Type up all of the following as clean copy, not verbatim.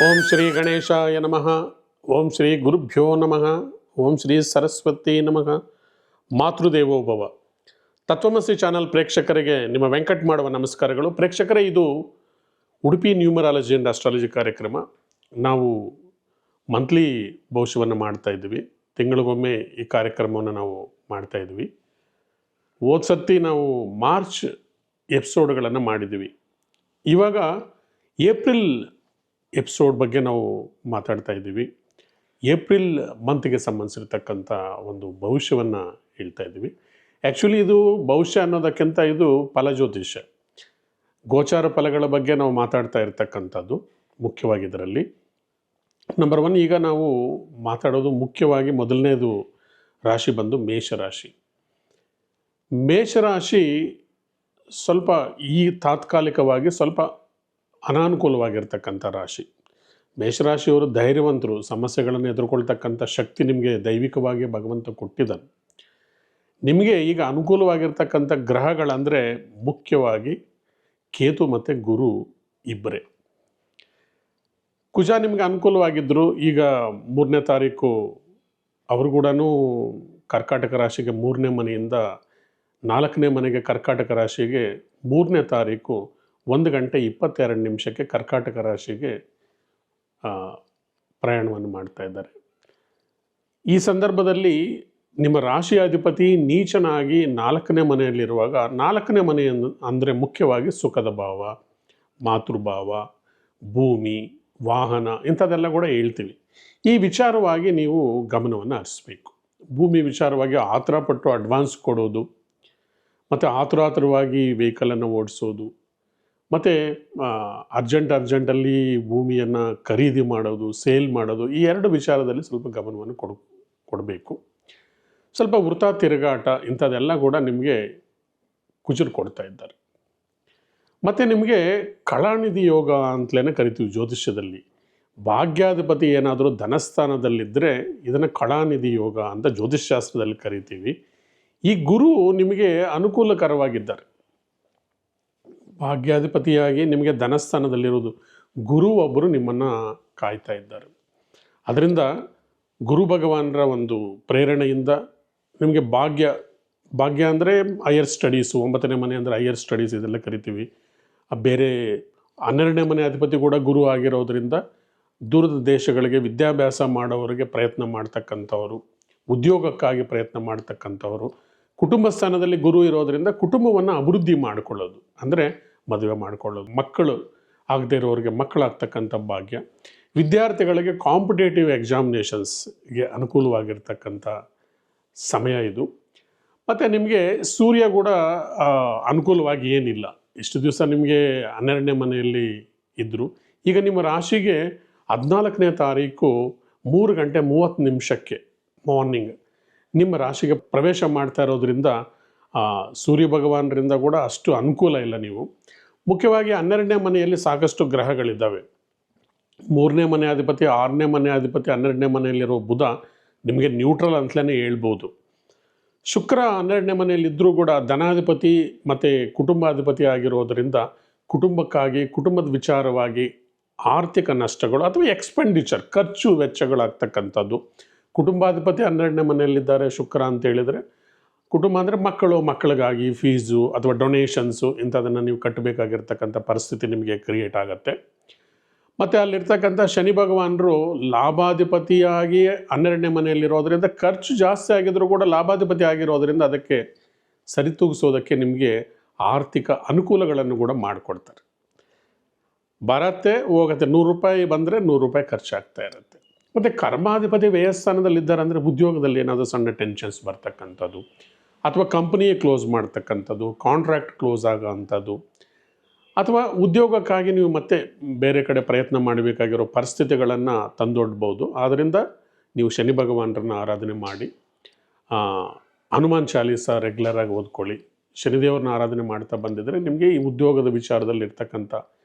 ಓಂ ಶ್ರೀ ಗಣೇಶಾಯ ನಮಃ. ಓಂ ಶ್ರೀ ಗುರುಭ್ಯೋ ನಮಃ. ಓಂ ಶ್ರೀ ಸರಸ್ವತಿ ನಮಃ. ಮಾತೃದೇವೋಭವ. ತತ್ವಮಸಿ ಚಾನಲ್ ಪ್ರೇಕ್ಷಕರಿಗೆ ನಿಮ್ಮ ವೆಂಕಟ್ ಮಾಡುವ ನಮಸ್ಕಾರಗಳು. ಪ್ರೇಕ್ಷಕರೇ, ಇದು ಉಡುಪಿ ನ್ಯೂಮರಾಲಜಿ ಆ್ಯಂಡ್ ಅಸ್ಟ್ರಾಲಜಿ ಕಾರ್ಯಕ್ರಮ. ನಾವು ಮಂತ್ಲಿ ಭವಿಷ್ಯವನ್ನು ಮಾಡ್ತಾ ಇದ್ವಿ. ತಿಂಗಳಿಗೊಮ್ಮೆ ಈ ಕಾರ್ಯಕ್ರಮವನ್ನು ನಾವು ಮಾಡ್ತಾ ಇದ್ವಿ. ಹೋದ್ಸತಿ ನಾವು ಮಾರ್ಚ್ ಎಪಿಸೋಡ್ಗಳನ್ನು ಮಾಡಿದ್ವಿ. ಇವಾಗ ಏಪ್ರಿಲ್ ಎಪಿಸೋಡ್ ಬಗ್ಗೆ ನಾವು ಮಾತಾಡ್ತಾ ಇದ್ದೀವಿ. ಏಪ್ರಿಲ್ ಮಂತ್ಗೆ ಸಂಬಂಧಿಸಿರ್ತಕ್ಕಂಥ ಒಂದು ಭವಿಷ್ಯವನ್ನು ಹೇಳ್ತಾ ಇದ್ದೀವಿ. ಆ್ಯಕ್ಚುಲಿ ಇದು ಭವಿಷ್ಯ ಅನ್ನೋದಕ್ಕಿಂತ ಇದು ಫಲಜ್ಯೋತಿಷ್ಯ, ಗೋಚಾರ ಫಲಗಳ ಬಗ್ಗೆ ನಾವು ಮಾತಾಡ್ತಾ ಇರ್ತಕ್ಕಂಥದ್ದು ಮುಖ್ಯವಾಗಿ ಇದರಲ್ಲಿ. ನಂಬರ್ 1, ಈಗ ನಾವು ಮಾತಾಡೋದು ಮುಖ್ಯವಾಗಿ ಮೊದಲನೇದು ರಾಶಿ ಬಂದು ಮೇಷರಾಶಿ. ಮೇಷರಾಶಿ ಸ್ವಲ್ಪ ಈ ತಾತ್ಕಾಲಿಕವಾಗಿ ಸ್ವಲ್ಪ ಅನಾನುಕೂಲವಾಗಿರ್ತಕ್ಕಂಥ ರಾಶಿ. ಮೇಷರಾಶಿಯವರು ಧೈರ್ಯವಂತರು, ಸಮಸ್ಯೆಗಳನ್ನು ಎದುರ್ಕೊಳ್ತಕ್ಕಂಥ ಶಕ್ತಿ ನಿಮಗೆ ದೈವಿಕವಾಗಿ ಭಗವಂತ ಕೊಟ್ಟಿದ್ದಾನೆ. ನಿಮಗೆ ಈಗ ಅನುಕೂಲವಾಗಿರ್ತಕ್ಕಂಥ ಗ್ರಹಗಳಂದರೆ ಮುಖ್ಯವಾಗಿ ಕೇತು ಮತ್ತು ಗುರು ಇಬ್ಬರೇ. ಕುಜ ನಿಮಗೆ ಅನುಕೂಲವಾಗಿದ್ದರು. ಈಗ 3ನೇ ತಾರೀಕು ಅವರು ಕೂಡ ಕರ್ಕಾಟಕ ರಾಶಿಗೆ 3ನೇ ಮನೆಯಿಂದ 4ನೇ ಮನೆಗೆ ಕರ್ಕಾಟಕ ರಾಶಿಗೆ 3ನೇ ತಾರೀಕು 1:22 ಕರ್ಕಾಟಕ ರಾಶಿಗೆ ಪ್ರಯಾಣವನ್ನು ಮಾಡ್ತಾ ಇದ್ದಾರೆ. ಈ ಸಂದರ್ಭದಲ್ಲಿ ನಿಮ್ಮ ರಾಶಿಯಾಧಿಪತಿ ನೀಚನಾಗಿ 4ನೇ ಮನೆಯಲ್ಲಿರುವಾಗ, 4ನೇ ಮನೆ ಅಂದರೆ ಮುಖ್ಯವಾಗಿ ಸುಖದ ಭಾವ, ಮಾತೃಭಾವ, ಭೂಮಿ, ವಾಹನ ಇಂಥದ್ದೆಲ್ಲ ಕೂಡ ಹೇಳ್ತೀವಿ. ಈ ವಿಚಾರವಾಗಿ ನೀವು ಗಮನವನ್ನು ಹರಿಸ್ಬೇಕು. ಭೂಮಿ ವಿಚಾರವಾಗಿ ಆತುರಪಟ್ಟು ಅಡ್ವಾನ್ಸ್ ಕೊಡೋದು, ಮತ್ತು ಆತುರವಾಗಿ ವೆಹಿಕಲನ್ನು ಓಡಿಸೋದು, ಮತ್ತು ಅರ್ಜೆಂಟಲ್ಲಿ ಭೂಮಿಯನ್ನು ಖರೀದಿ ಮಾಡೋದು, ಸೇಲ್ ಮಾಡೋದು, ಈ 2 ವಿಚಾರದಲ್ಲಿ ಸ್ವಲ್ಪ ಗಮನವನ್ನು ಕೊಡಬೇಕು. ಸ್ವಲ್ಪ ವೃಥಾ ತಿರುಗಾಟ ಇಂಥದ್ದೆಲ್ಲ ಕೂಡ ನಿಮಗೆ ಕುಜರು ಕೊಡ್ತಾ ಇದ್ದಾರೆ. ಮತ್ತು ನಿಮಗೆ ಕಳಾನಿಧಿ ಯೋಗ ಅಂತಲೇ ಕರಿತೀವಿ ಜ್ಯೋತಿಷ್ಯದಲ್ಲಿ. ಭಾಗ್ಯಾಧಿಪತಿ ಏನಾದರೂ ಧನಸ್ಥಾನದಲ್ಲಿದ್ದರೆ ಇದನ್ನು ಕಳಾನಿಧಿ ಯೋಗ ಅಂತ ಜ್ಯೋತಿಷ್ಶಾಸ್ತ್ರದಲ್ಲಿ ಕರಿತೀವಿ. ಈ ಗುರು ನಿಮಗೆ ಅನುಕೂಲಕರವಾಗಿದ್ದಾರೆ. ಭಾಗ್ಯಾಧಿಪತಿಯಾಗಿ ನಿಮಗೆ ಧನಸ್ಥಾನದಲ್ಲಿರೋದು ಗುರು ಒಬ್ಬರು ನಿಮ್ಮನ್ನು ಕಾಯ್ತಾ ಇದ್ದಾರೆ. ಅದರಿಂದ ಗುರು ಭಗವಾನರ ಒಂದು ಪ್ರೇರಣೆಯಿಂದ ನಿಮಗೆ ಭಾಗ್ಯ ಅಂದರೆ ಹೈಯರ್ ಸ್ಟಡೀಸು, 9ನೇ ಮನೆ ಅಂದರೆ ಹೈಯರ್ ಸ್ಟಡೀಸ್ ಇದೆಲ್ಲ ಕರಿತೀವಿ. ಬೇರೆ 12ನೇ ಮನೆ ಅಧಿಪತಿ ಕೂಡ ಗುರು ಆಗಿರೋದ್ರಿಂದ ದೂರದ ದೇಶಗಳಿಗೆ ವಿದ್ಯಾಭ್ಯಾಸ ಮಾಡೋವರಿಗೆ ಪ್ರಯತ್ನ ಮಾಡ್ತಕ್ಕಂಥವರು, ಉದ್ಯೋಗಕ್ಕಾಗಿ ಪ್ರಯತ್ನ ಮಾಡ್ತಕ್ಕಂಥವರು, ಕುಟುಂಬ ಸ್ಥಾನದಲ್ಲಿ ಗುರು ಇರೋದರಿಂದ ಕುಟುಂಬವನ್ನು ಅಭಿವೃದ್ಧಿ ಮಾಡಿಕೊಳ್ಳೋದು, ಅಂದರೆ ಮದುವೆ ಮಾಡಿಕೊಳ್ಳೋದು, ಮಕ್ಕಳು ಆಗದೇ ಇರೋರಿಗೆ ಮಕ್ಕಳಾಗ್ತಕ್ಕಂಥ ಭಾಗ್ಯ, ವಿದ್ಯಾರ್ಥಿಗಳಿಗೆ ಕಾಂಪಿಟೇಟಿವ್ ಎಕ್ಸಾಮಿನೇಷನ್ಸ್ಗೆ ಅನುಕೂಲವಾಗಿರ್ತಕ್ಕಂಥ ಸಮಯ ಇದು. ಮತ್ತು ನಿಮಗೆ ಸೂರ್ಯ ಕೂಡ ಅನುಕೂಲವಾಗಿ ಏನಿಲ್ಲ. ಇಷ್ಟು ದಿವಸ ನಿಮಗೆ 12ನೇ ಮನೆಯಲ್ಲಿ ಇದ್ದರು. ಈಗ ನಿಮ್ಮ ರಾಶಿಗೆ 14ನೇ ತಾರೀಕು 3:30 ಮಾರ್ನಿಂಗ್ ನಿಮ್ಮ ರಾಶಿಗೆ ಪ್ರವೇಶ ಮಾಡ್ತಾ ಇರೋದ್ರಿಂದ ಸೂರ್ಯ ಭಗವಾನರಿಂದ ಕೂಡ ಅಷ್ಟು ಅನುಕೂಲ ಇಲ್ಲ. ನೀವು ಮುಖ್ಯವಾಗಿ 12ನೇ ಮನೆಯಲ್ಲಿ ಸಾಕಷ್ಟು ಗ್ರಹಗಳಿದ್ದಾವೆ. 3ನೇ ಮನೆ ಅಧಿಪತಿ, 6ನೇ ಮನೆ ಅಧಿಪತಿ, 12ನೇ ಮನೆಯಲ್ಲಿರೋ ಬುಧ ನಿಮಗೆ ನ್ಯೂಟ್ರಲ್ ಅಂತಲೇ ಹೇಳ್ಬೋದು. ಶುಕ್ರ 12ನೇ ಮನೆಯಲ್ಲಿದ್ದರೂ ಕೂಡ ಧನಾಧಿಪತಿ ಮತ್ತು ಕುಟುಂಬಾಧಿಪತಿ ಆಗಿರೋದರಿಂದ ಕುಟುಂಬಕ್ಕಾಗಿ, ಕುಟುಂಬದ ವಿಚಾರವಾಗಿ ಆರ್ಥಿಕ ನಷ್ಟಗಳು ಅಥವಾ ಎಕ್ಸ್ಪೆಂಡಿಚರ್, ಖರ್ಚು ವೆಚ್ಚಗಳಾಗ್ತಕ್ಕಂಥದ್ದು. ಕುಟುಂಬಾಧಿಪತಿ 12ನೇ ಮನೆಯಲ್ಲಿದ್ದಾರೆ ಶುಕ್ರ ಅಂತ ಹೇಳಿದರೆ, ಕುಟುಂಬ ಅಂದರೆ ಮಕ್ಕಳಿಗಾಗಿ ಫೀಸು ಅಥವಾ ಡೊನೇಷನ್ಸು ಇಂಥದನ್ನು ನೀವು ಕಟ್ಟಬೇಕಾಗಿರ್ತಕ್ಕಂಥ ಪರಿಸ್ಥಿತಿ ನಿಮಗೆ ಕ್ರಿಯೇಟ್ ಆಗುತ್ತೆ. ಮತ್ತು ಅಲ್ಲಿರ್ತಕ್ಕಂಥ ಶನಿ ಭಗವಾನರು ಲಾಭಾಧಿಪತಿಯಾಗಿ 12ನೇ ಮನೆಯಲ್ಲಿರೋದರಿಂದ ಖರ್ಚು ಜಾಸ್ತಿ ಆಗಿದ್ರೂ ಕೂಡ ಲಾಭಾಧಿಪತಿ ಆಗಿರೋದರಿಂದ ಅದಕ್ಕೆ ಸರಿತೂಗಿಸೋದಕ್ಕೆ ನಿಮಗೆ ಆರ್ಥಿಕ ಅನುಕೂಲಗಳನ್ನು ಕೂಡ ಮಾಡಿಕೊಡ್ತಾರೆ. ಬರತ್ತೆ ಹೋಗುತ್ತೆ, ₹100 ಬಂದರೆ ₹100 ಖರ್ಚಾಗ್ತಾ ಇರುತ್ತೆ. ಮತ್ತು ಕರ್ಮಾಧಿಪತಿ ವ್ಯಯಸ್ಥಾನದಲ್ಲಿದ್ದಾರೆ ಅಂದರೆ ಉದ್ಯೋಗದಲ್ಲಿ ಏನಾದರೂ ಸಣ್ಣ ಟೆನ್ಷನ್ಸ್ ಬರ್ತಕ್ಕಂಥದ್ದು, ಅಥವಾ ಕಂಪ್ನಿಯೇ ಕ್ಲೋಸ್ ಮಾಡ್ತಕ್ಕಂಥದ್ದು, ಕಾಂಟ್ರಾಕ್ಟ್ ಕ್ಲೋಸ್ ಆಗೋ ಅಂಥದ್ದು, ಅಥವಾ ಉದ್ಯೋಗಕ್ಕಾಗಿ ನೀವು ಮತ್ತೆ ಬೇರೆ ಕಡೆ ಪ್ರಯತ್ನ ಮಾಡಬೇಕಾಗಿರೋ ಪರಿಸ್ಥಿತಿಗಳನ್ನು ತಂದೊಡ್ಬೋದು. ಆದ್ದರಿಂದ ನೀವು ಶನಿ ಭಗವಾನರನ್ನ ಆರಾಧನೆ ಮಾಡಿ, ಹನುಮಾನ್ ಚಾಲೀಸ ರೆಗ್ಯುಲರಾಗಿ ಓದ್ಕೊಳ್ಳಿ, ಶನಿದೇವ್ರನ್ನ ಆರಾಧನೆ ಮಾಡ್ತಾ ಬಂದಿದ್ದರೆ ನಿಮಗೆ ಈ ಉದ್ಯೋಗದ ವಿಚಾರದಲ್ಲಿ ಇರ್ತಕ್ಕಂಥ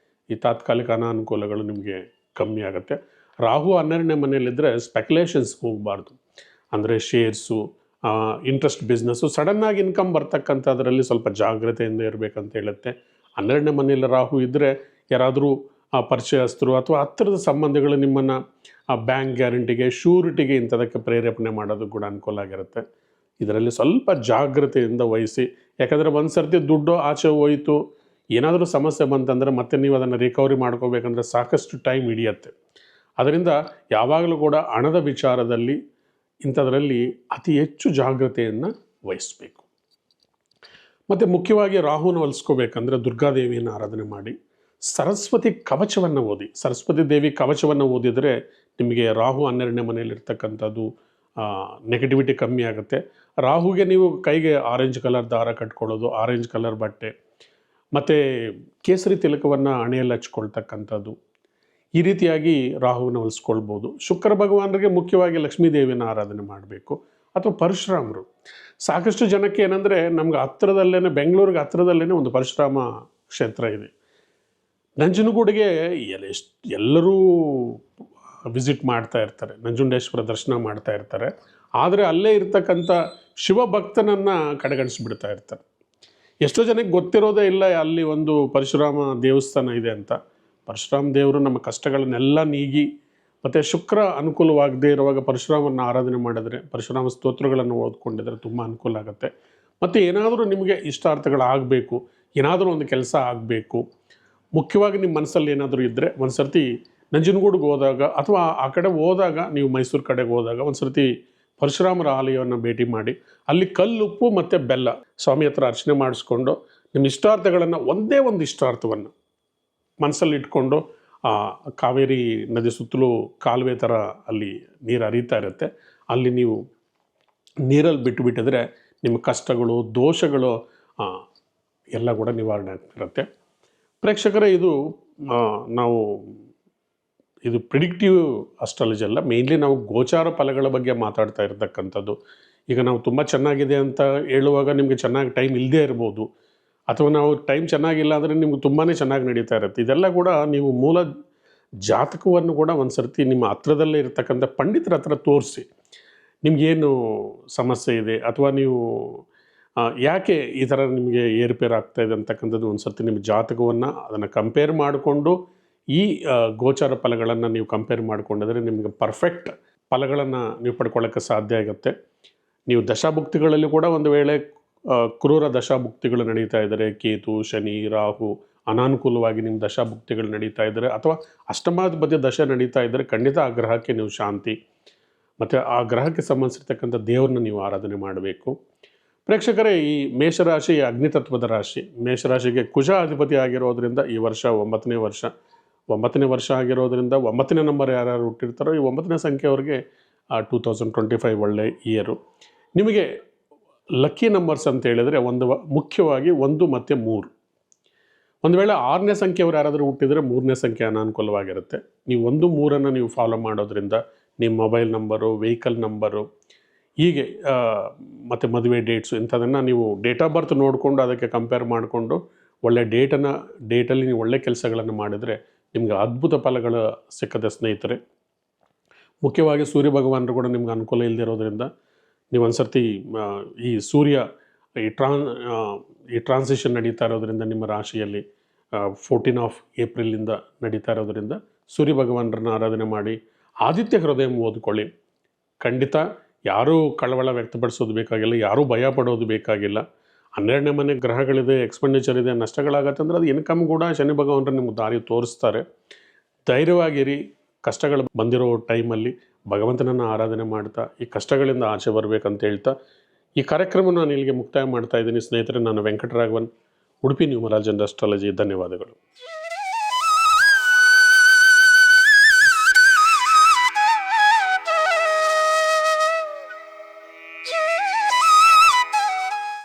ಈ ತಾತ್ಕಾಲಿಕ ಅನಾನುಕೂಲಗಳು ನಿಮಗೆ ಕಮ್ಮಿ ಆಗುತ್ತೆ. ರಾಹು 12ನೇ ಮನೆಯಲ್ಲಿದ್ದರೆ ಸ್ಪೆಕ್ಯುಲೇಷನ್ಸ್ಗೆ ಹೋಗಬಾರ್ದು. ಅಂದರೆ ಶೇರ್ಸು, ಇಂಟ್ರೆಸ್ಟ್ ಬಿಸ್ನೆಸ್ಸು, ಸಡನ್ನಾಗಿ ಇನ್ಕಮ್ ಬರ್ತಕ್ಕಂಥದ್ರಲ್ಲಿ ಸ್ವಲ್ಪ ಜಾಗ್ರತೆಯಿಂದ ಇರಬೇಕಂತ ಹೇಳುತ್ತೆ. 12ನೇ ಮನೆಯಲ್ಲಿ ರಾಹು ಇದ್ದರೆ ಯಾರಾದರೂ ಪರಿಚಯಸ್ಥರು ಅಥವಾ ಹತ್ತಿರದ ಸಂಬಂಧಿಗಳು ನಿಮ್ಮನ್ನು ಬ್ಯಾಂಕ್ ಗ್ಯಾರಂಟಿಗೆ, ಶ್ಯೂರಿಟಿಗೆ ಇಂಥದಕ್ಕೆ ಪ್ರೇರೇಪಣೆ ಮಾಡೋದು ಕೂಡ ಅನುಕೂಲ ಆಗಿರುತ್ತೆ. ಇದರಲ್ಲಿ ಸ್ವಲ್ಪ ಜಾಗ್ರತೆಯಿಂದ ವಹಿಸಿ. ಯಾಕಂದರೆ ಒಂದು ಸರ್ತಿ ದುಡ್ಡು ಆಚೆ ಹೋಯಿತು, ಏನಾದರೂ ಸಮಸ್ಯೆ ಬಂತಂದರೆ ಮತ್ತೆ ನೀವು ಅದನ್ನು ರಿಕವರಿ ಮಾಡ್ಕೋಬೇಕಂದ್ರೆ ಸಾಕಷ್ಟು ಟೈಮ್ ಹಿಡಿಯುತ್ತೆ. ಅದರಿಂದ ಯಾವಾಗಲೂ ಕೂಡ ಹಣದ ವಿಚಾರದಲ್ಲಿ ಇಂಥದ್ರಲ್ಲಿ ಅತಿ ಹೆಚ್ಚು ಜಾಗ್ರತೆಯನ್ನು ವಹಿಸಬೇಕು. ಮತ್ತು ಮುಖ್ಯವಾಗಿ ರಾಹುನ ಹೊಲಿಸ್ಕೋಬೇಕಂದ್ರೆ ದುರ್ಗಾದೇವಿಯನ್ನು ಆರಾಧನೆ ಮಾಡಿ, ಸರಸ್ವತಿ ಕವಚವನ್ನು ಓದಿ. ಸರಸ್ವತಿ ದೇವಿ ಕವಚವನ್ನು ಓದಿದರೆ ನಿಮಗೆ ರಾಹು 12ನೇ ಮನೆಯಲ್ಲಿರ್ತಕ್ಕಂಥದ್ದು ನೆಗೆಟಿವಿಟಿ ಕಮ್ಮಿ ಆಗುತ್ತೆ. ರಾಹುಗೆ ನೀವು ಕೈಗೆ ಆರೆಂಜ್ ಕಲರ್ ದಾರ ಕಟ್ಕೊಳ್ಳೋದು, ಆರೆಂಜ್ ಕಲರ್ ಬಟ್ಟೆ ಮತ್ತು ಕೇಸರಿ ತಿಲಕವನ್ನು ಹಣೆಯಲ್ಲಿ ಹಚ್ಕೊಳ್ತಕ್ಕಂಥದ್ದು, ಈ ರೀತಿಯಾಗಿ ರಾಹುವನ್ನು ಹೊಲಿಸ್ಕೊಳ್ಬೋದು. ಶುಕ್ರ ಭಗವಾನರಿಗೆ ಮುಖ್ಯವಾಗಿ ಲಕ್ಷ್ಮೀ ದೇವಿಯನ್ನು ಆರಾಧನೆ ಮಾಡಬೇಕು. ಅಥವಾ ಪರಶುರಾಮರು. ಸಾಕಷ್ಟು ಜನಕ್ಕೆ ಏನಂದರೆ ನಮ್ಗೆ ಹತ್ತಿರದಲ್ಲೇ, ಬೆಂಗಳೂರಿಗೆ ಹತ್ತಿರದಲ್ಲೇ ಒಂದು ಪರಶುರಾಮ ಕ್ಷೇತ್ರ ಇದೆ. ನಂಜನಗೂಡಿಗೆ ಎಲ್ಲರೂ ವಿಸಿಟ್ ಮಾಡ್ತಾ ಇರ್ತಾರೆ, ನಂಜುಂಡೇಶ್ವರ ದರ್ಶನ ಮಾಡ್ತಾ ಇರ್ತಾರೆ. ಆದರೆ ಅಲ್ಲೇ ಇರ್ತಕ್ಕಂಥ ಶಿವಭಕ್ತನನ್ನು ಕಡೆಗಣಿಸ್ಬಿಡ್ತಾ ಇರ್ತಾರೆ. ಎಷ್ಟೋ ಜನಕ್ಕೆ ಗೊತ್ತಿರೋದೇ ಇಲ್ಲ ಅಲ್ಲಿ ಒಂದು ಪರಶುರಾಮ ದೇವಸ್ಥಾನ ಇದೆ ಅಂತ. ಪರಶುರಾಮ ದೇವರು ನಮ್ಮ ಕಷ್ಟಗಳನ್ನೆಲ್ಲ ನೀಗಿ, ಮತ್ತು ಶುಕ್ರ ಅನುಕೂಲವಾಗದೇ ಇರುವಾಗ ಪರಶುರಾಮನ ಆರಾಧನೆ ಮಾಡಿದರೆ, ಪರಶುರಾಮ ಸ್ತೋತ್ರಗಳನ್ನು ಓದ್ಕೊಂಡಿದ್ರೆ ತುಂಬ ಅನುಕೂಲ ಆಗುತ್ತೆ. ಮತ್ತು ಏನಾದರೂ ನಿಮಗೆ ಇಷ್ಟಾರ್ಥಗಳಾಗಬೇಕು, ಏನಾದರೂ ಒಂದು ಕೆಲಸ ಆಗಬೇಕು, ಮುಖ್ಯವಾಗಿ ನಿಮ್ಮ ಮನಸ್ಸಲ್ಲಿ ಏನಾದರೂ ಇದ್ದರೆ ಒಂದು ಸರ್ತಿ ನಂಜನಗೂಡಿಗೆ ಹೋದಾಗ ಅಥವಾ ಆ ಕಡೆ ಹೋದಾಗ, ನೀವು ಮೈಸೂರು ಕಡೆಗೆ ಹೋದಾಗ ಒಂದು ಸರ್ತಿ ಪರಶುರಾಮರ ಆಲಯವನ್ನು ಭೇಟಿ ಮಾಡಿ, ಅಲ್ಲಿ ಕಲ್ಲುಪ್ಪು ಮತ್ತು ಬೆಲ್ಲ ಸ್ವಾಮಿ ಹತ್ರ ಅರ್ಚನೆ ಮಾಡಿಸ್ಕೊಂಡು ನಿಮ್ಮ ಇಷ್ಟಾರ್ಥಗಳನ್ನು, ಒಂದೇ ಒಂದು ಇಷ್ಟಾರ್ಥವನ್ನು ಮನಸ್ಸಲ್ಲಿ ಇಟ್ಕೊಂಡು, ಕಾವೇರಿ ನದಿ ಸುತ್ತಲೂ ಕಾಲುವೆ ಥರ ಅಲ್ಲಿ ನೀರು ಹರಿತಾ ಇರುತ್ತೆ, ಅಲ್ಲಿ ನೀವು ನೀರಲ್ಲಿ ಬಿಟ್ಟುಬಿಟ್ಟಿದ್ರೆ ನಿಮ್ಮ ಕಷ್ಟಗಳು, ದೋಷಗಳು ಎಲ್ಲ ಕೂಡ ನಿವಾರಣೆ ಆಗ್ತಿರುತ್ತೆ. ಪ್ರೇಕ್ಷಕರೇ, ಇದು ಪ್ರಿಡಿಕ್ಟಿವ್ ಅಸ್ಟ್ರಾಲಜಿ ಅಲ್ಲ, ಮೇಯ್ನ್ಲಿ ನಾವು ಗೋಚಾರ ಫಲಗಳ ಬಗ್ಗೆ ಮಾತಾಡ್ತಾ ಇರತಕ್ಕಂಥದ್ದು. ಈಗ ನಾವು ತುಂಬ ಚೆನ್ನಾಗಿದೆ ಅಂತ ಹೇಳುವಾಗ ನಿಮಗೆ ಚೆನ್ನಾಗಿ ಟೈಮ್ ಇಲ್ಲದೇ ಇರ್ಬೋದು, ಅಥವಾ ನಾವು ಟೈಮ್ ಚೆನ್ನಾಗಿಲ್ಲ ಅಂದರೆ ನಿಮ್ಗೆ ತುಂಬಾ ಚೆನ್ನಾಗಿ ನಡೀತಾ ಇರುತ್ತೆ. ಇದೆಲ್ಲ ಕೂಡ ನೀವು ಮೂಲ ಜಾತಕವನ್ನು ಕೂಡ ಒಂದು ಸರ್ತಿ ನಿಮ್ಮ ಹತ್ರದಲ್ಲೇ ಇರತಕ್ಕಂಥ ಪಂಡಿತರ ಹತ್ರ ತೋರಿಸಿ, ನಿಮಗೇನು ಸಮಸ್ಯೆ ಇದೆ ಅಥವಾ ನೀವು ಯಾಕೆ ಈ ಥರ ನಿಮಗೆ ಏರುಪೇರು ಆಗ್ತಾಯಿದೆ ಅಂತಕ್ಕಂಥದ್ದು ಒಂದು ಸರ್ತಿ ನಿಮ್ಮ ಜಾತಕವನ್ನು ಅದನ್ನು ಕಂಪೇರ್ ಮಾಡಿಕೊಂಡು, ಈ ಗೋಚಾರ ಫಲಗಳನ್ನು ನೀವು ಕಂಪೇರ್ ಮಾಡಿಕೊಂಡಿದ್ರೆ ನಿಮಗೆ ಪರ್ಫೆಕ್ಟ್ ಫಲಗಳನ್ನು ನೀವು ಪಡ್ಕೊಳ್ಳೋಕ್ಕೆ ಸಾಧ್ಯ ಆಗುತ್ತೆ. ನೀವು ದಶಾಭುಕ್ತಿಗಳಲ್ಲಿ ಕೂಡ ಒಂದು ವೇಳೆ ಕ್ರೂರ ದಶಾಭುಕ್ತಿಗಳು ನಡೀತಾ ಇದ್ದರೆ, ಕೇತು, ಶನಿ, ರಾಹು ಅನಾನುಕೂಲವಾಗಿ ನಿಮ್ಮ ದಶಾಭುಕ್ತಿಗಳು ನಡೀತಾ ಇದ್ದರೆ, ಅಥವಾ ಅಷ್ಟಮಾಧಿಪತ್ಯ ದಶೆ ನಡೀತಾ ಇದ್ದರೆ, ಖಂಡಿತ ಆ ಗ್ರಹಕ್ಕೆ ನೀವು ಶಾಂತಿ ಮತ್ತು ಆ ಗ್ರಹಕ್ಕೆ ಸಂಬಂಧಿಸಿರ್ತಕ್ಕಂಥ ದೇವರನ್ನ ನೀವು ಆರಾಧನೆ ಮಾಡಬೇಕು. ಪ್ರೇಕ್ಷಕರೇ, ಈ ಮೇಷರಾಶಿ ಅಗ್ನಿತತ್ವದ ರಾಶಿ. ಮೇಷರಾಶಿಗೆ ಕುಜ ಅಧಿಪತಿ ಆಗಿರೋದ್ರಿಂದ ಈ ವರ್ಷ 9ನೇ ವರ್ಷ ಆಗಿರೋದ್ರಿಂದ 9ನೇ ನಂಬರ್ ಯಾರ್ಯಾರು ಹುಟ್ಟಿರ್ತಾರೋ ಈ 9ನೇ ಸಂಖ್ಯೆಯವ್ರಿಗೆ 2025 ಒಳ್ಳೆ ಇಯರು. ನಿಮಗೆ ಲಕ್ಕಿ ನಂಬರ್ಸ್ ಅಂತ ಹೇಳಿದರೆ ಮುಖ್ಯವಾಗಿ 1 ಮತ್ತು 3. ಒಂದು ವೇಳೆ 6ನೇ ಸಂಖ್ಯೆಯವರು ಯಾರಾದರೂ ಹುಟ್ಟಿದರೆ 3ನೇ ಸಂಖ್ಯೆ ಅನಾನುಕೂಲವಾಗಿರುತ್ತೆ. ನೀವು 1, 3 ನೀವು ಫಾಲೋ ಮಾಡೋದ್ರಿಂದ ನಿಮ್ಮ ಮೊಬೈಲ್ ನಂಬರು, ವೆಹಿಕಲ್ ನಂಬರು, ಹೀಗೆ ಮತ್ತು ಮದುವೆ ಡೇಟ್ಸು ಇಂಥದನ್ನು ನೀವು ಡೇಟ್ ಆಫ್ ಬರ್ತ್ ನೋಡಿಕೊಂಡು ಅದಕ್ಕೆ ಕಂಪೇರ್ ಮಾಡಿಕೊಂಡು ಒಳ್ಳೆ ಡೇಟಲ್ಲಿ ನೀವು ಒಳ್ಳೆ ಕೆಲಸಗಳನ್ನು ಮಾಡಿದರೆ ನಿಮಗೆ ಅದ್ಭುತ ಫಲಗಳು ಸಿಕ್ಕದೆ ಸ್ನೇಹಿತರೆ. ಮುಖ್ಯವಾಗಿ ಸೂರ್ಯ ಭಗವಾನರು ಕೂಡ ನಿಮ್ಗೆ ಅನುಕೂಲ ಇಲ್ಲದೆ ಇರೋದ್ರಿಂದ ನೀವು ಒಂದು ಸರ್ತಿ ಈ ಸೂರ್ಯ ಈ ಟ್ರಾನ್ಸಿಷನ್ ನಡೀತಾ ಇರೋದ್ರಿಂದ ನಿಮ್ಮ ರಾಶಿಯಲ್ಲಿ 14 ಏಪ್ರಿಲಿಂದ ನಡೀತಾ ಇರೋದ್ರಿಂದ ಸೂರ್ಯ ಭಗವಾನರನ್ನ ಆರಾಧನೆ ಮಾಡಿ ಆದಿತ್ಯ ಹೃದಯ ಓದ್ಕೊಳ್ಳಿ. ಖಂಡಿತ ಯಾರೂ ಕಳವಳ ವ್ಯಕ್ತಪಡಿಸೋದು ಬೇಕಾಗಿಲ್ಲ, ಯಾರೂ ಭಯ ಪಡೋದು ಬೇಕಾಗಿಲ್ಲ. 12ನೇ ಮನೆ ಗ್ರಹಗಳಿದೆ, ಎಕ್ಸ್ಪೆಂಡಿಚರ್ ಇದೆ, ನಷ್ಟಗಳಾಗತ್ತೆ ಅಂದರೆ ಅದು ಇನ್ಕಮ್ ಕೂಡ ಶನಿ ಭಗವಾನರು ನಿಮ್ಗೆ ದಾರಿ ತೋರಿಸ್ತಾರೆ. ಧೈರ್ಯವಾಗಿರಿ. ಕಷ್ಟಗಳು ಬಂದಿರೋ ಟೈಮಲ್ಲಿ ಭಗವಂತನನ್ನು ಆರಾಧನೆ ಮಾಡ್ತಾ ಈ ಕಷ್ಟಗಳಿಂದ ಆಚೆ ಬರಬೇಕಂತ ಹೇಳ್ತಾ ಈ ಕಾರ್ಯಕ್ರಮ ನಾನು ಇಲ್ಲಿಗೆ ಮುಕ್ತಾಯ ಮಾಡ್ತಾ ಇದ್ದೀನಿ ಸ್ನೇಹಿತರೆ. ನಾನು ವೆಂಕಟರಾಘವನ್, ಉಡುಪಿ ನ್ಯೂಮರಾಜ್ ಅಂಡ್ ಅಸ್ಟ್ರಾಲಜಿ. ಧನ್ಯವಾದಗಳು.